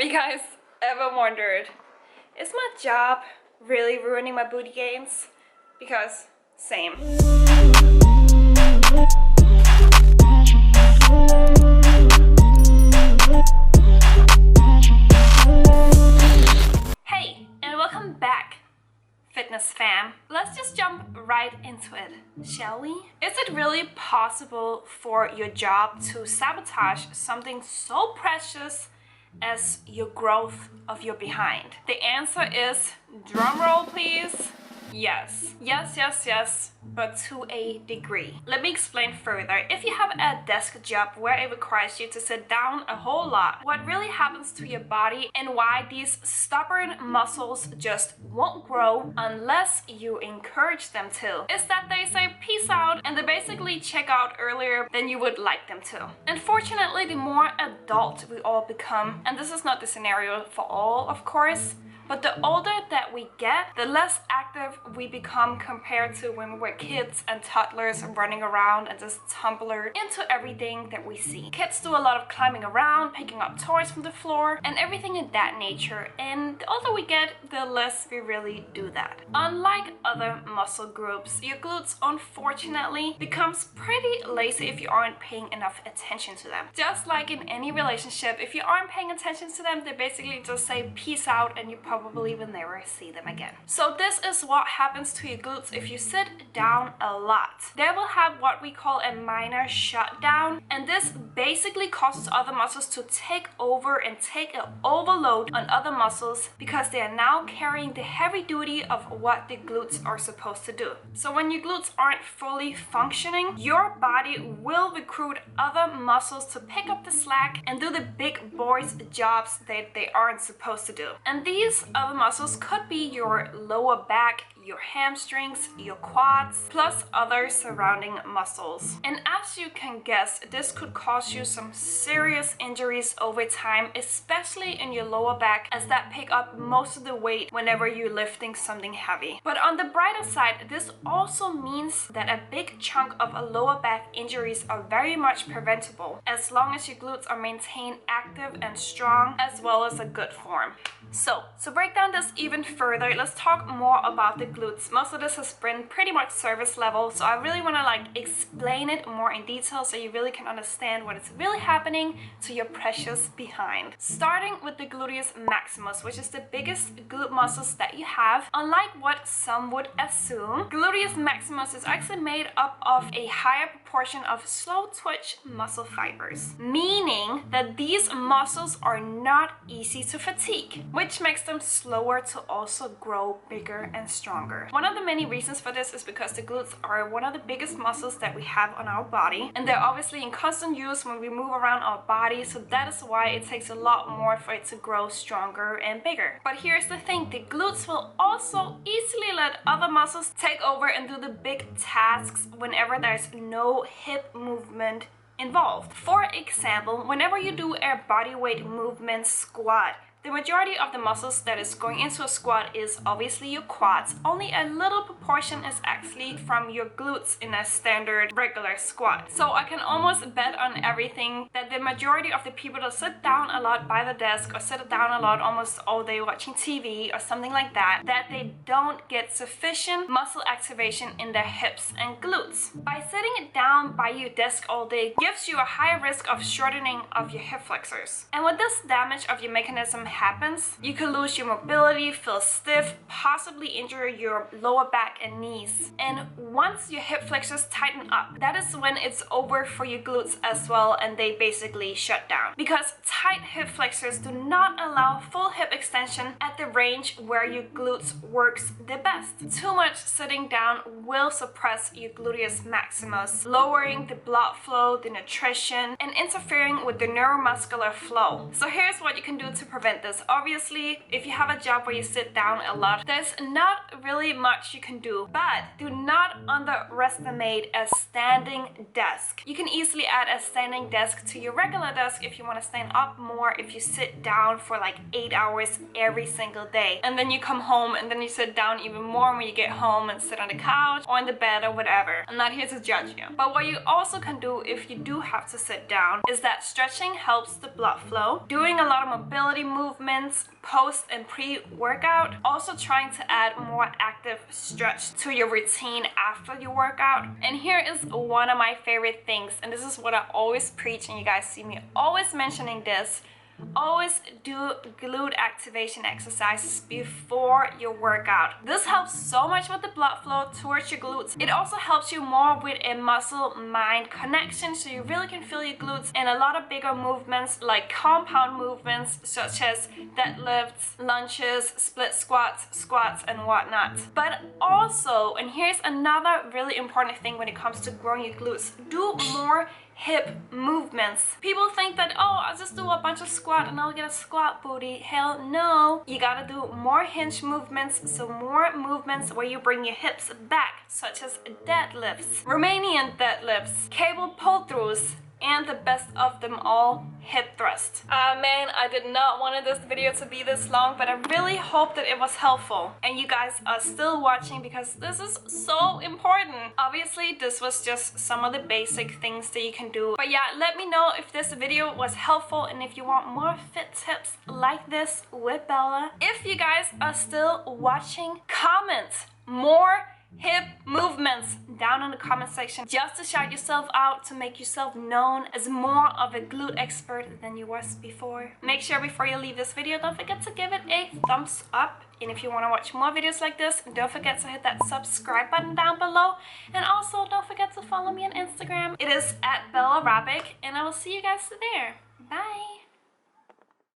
you guys ever wondered, is my job really ruining my booty gains? Because same. Hey, and welcome back, fitness fam. Let's just jump right into it, shall we? Is it really possible for your job to sabotage something so precious as your growth of your behind? The answer is, drum roll please, yes. Yes, but to a degree. Let me explain further. If you have a desk job where it requires you to sit down a whole lot, what really happens to your body and why these stubborn muscles just won't grow unless you encourage them to, is that they say peace out and they basically check out earlier than you would like them to. Unfortunately, the more adult we all become, and this is not the scenario for all, of course, but the older that we get, the less active we become compared to when we were kids and toddlers running around and just tumbler into everything that we see. Kids do a lot of climbing around, picking up toys from the floor, and everything of that nature. And the older we get, the less we really do that. Unlike other muscle groups, your glutes unfortunately becomes pretty lazy if you aren't paying enough attention to them. Just like in any relationship, if you aren't paying attention to them, they basically just say peace out and you probably will never see them again. So this is what happens to your glutes if you sit down a lot. They will have what we call a minor shutdown, and this basically causes other muscles to take over and take an overload on other muscles because they are now carrying the heavy duty of what the glutes are supposed to do. So when your glutes aren't fully functioning, your body will recruit other muscles to pick up the slack and do the big boys jobs that they aren't supposed to do. And these other muscles could be your lower back, your hamstrings, your quads, plus other surrounding muscles. And as you can guess, this could cause you some serious injuries over time, especially in your lower back, as that pick up most of the weight whenever you're lifting something heavy. But on the brighter side, this also means that a big chunk of a lower back injuries are very much preventable as long as your glutes are maintained active and strong, as well as a good form. So to break down this even further, let's talk more about the glutes. Most of this has been pretty much service level, so I really want to explain it more in detail so you really can understand what is really happening to your precious behind. Starting with the gluteus maximus, which is the biggest glute muscles that you have. Unlike what some would assume, gluteus maximus is actually made up of a higher proportion of slow twitch muscle fibers, meaning that these muscles are not easy to fatigue, which makes them slower to also grow bigger and stronger. One of the many reasons for this is because the glutes are one of the biggest muscles that we have on our body, and they're obviously in constant use when we move around our body, so that is why it takes a lot more for it to grow stronger and bigger. But here's the thing, the glutes will also easily let other muscles take over and do the big tasks whenever there's no hip movement involved. For example, whenever you do a bodyweight movement squat, the majority of the muscles that is going into a squat is obviously your quads. Only a little proportion is actually from your glutes in a standard regular squat. So I can almost bet on everything that the majority of the people that sit down a lot by the desk or sit down a lot almost all day watching TV or something like that, that they don't get sufficient muscle activation in their hips and glutes. By sitting down by your desk all day gives you a higher risk of shortening of your hip flexors. And when this damage of your mechanism happens, you can lose your mobility, feel stiff, possibly injure your lower back and knees. And once your hip flexors tighten up, that is when it's over for your glutes as well, and they basically shut down. Because tight hip flexors do not allow full hip extension at the range where your glutes works the best. Too much sitting down will suppress your gluteus maximus, lowering the blood flow, the nutrition, and interfering with the neuromuscular flow. So here's what you can do to prevent this. Obviously, if you have a job where you sit down a lot, there's not really much you can do, but do not underestimate a standing desk. You can easily add a standing desk to your regular desk if you want to stand up more, if you sit down for 8 hours every single day, and then you come home and then you sit down even more when you get home and sit on the couch or in the bed or whatever. I'm not here to judge you, but what you also can do if you do have to sit down is that stretching helps the blood flow. Doing a lot of mobility moves movements post and pre-workout. Also trying to add more active stretch to your routine after your workout. And here is one of my favorite things, and this is what I always preach, and you guys see me always mentioning this. Always do glute activation exercises before your workout. This helps so much with the blood flow towards your glutes. It also helps you more with a muscle-mind connection, so you really can feel your glutes in a lot of bigger movements, like compound movements such as deadlifts, lunges, split squats, and whatnot. But also, and here's another really important thing when it comes to growing your glutes, do more hip movements. People think that, oh, I'll just do a bunch of squat and I'll get a squat booty. Hell no. You gotta do more hinge movements, so more movements where you bring your hips back, such as deadlifts, Romanian deadlifts, cable pull-throughs, and the best of them all, hip thrust. Man, I did not want this video to be this long, but I really hope that it was helpful and you guys are still watching, because this is so important. Obviously, this was just some of the basic things that you can do. But yeah, let me know if this video was helpful and if you want more fit tips like this with Bella. If you guys are still watching, comment more hip movements down in the comment section, just to shout yourself out, to make yourself known as more of a glute expert than you was before. Make sure before you leave this video, don't forget to give it a thumbs up. And if you want to watch more videos like this, don't forget to hit that subscribe button down below. And also don't forget to follow me on Instagram. It is @BellaRabic, and I will see you guys there. Bye!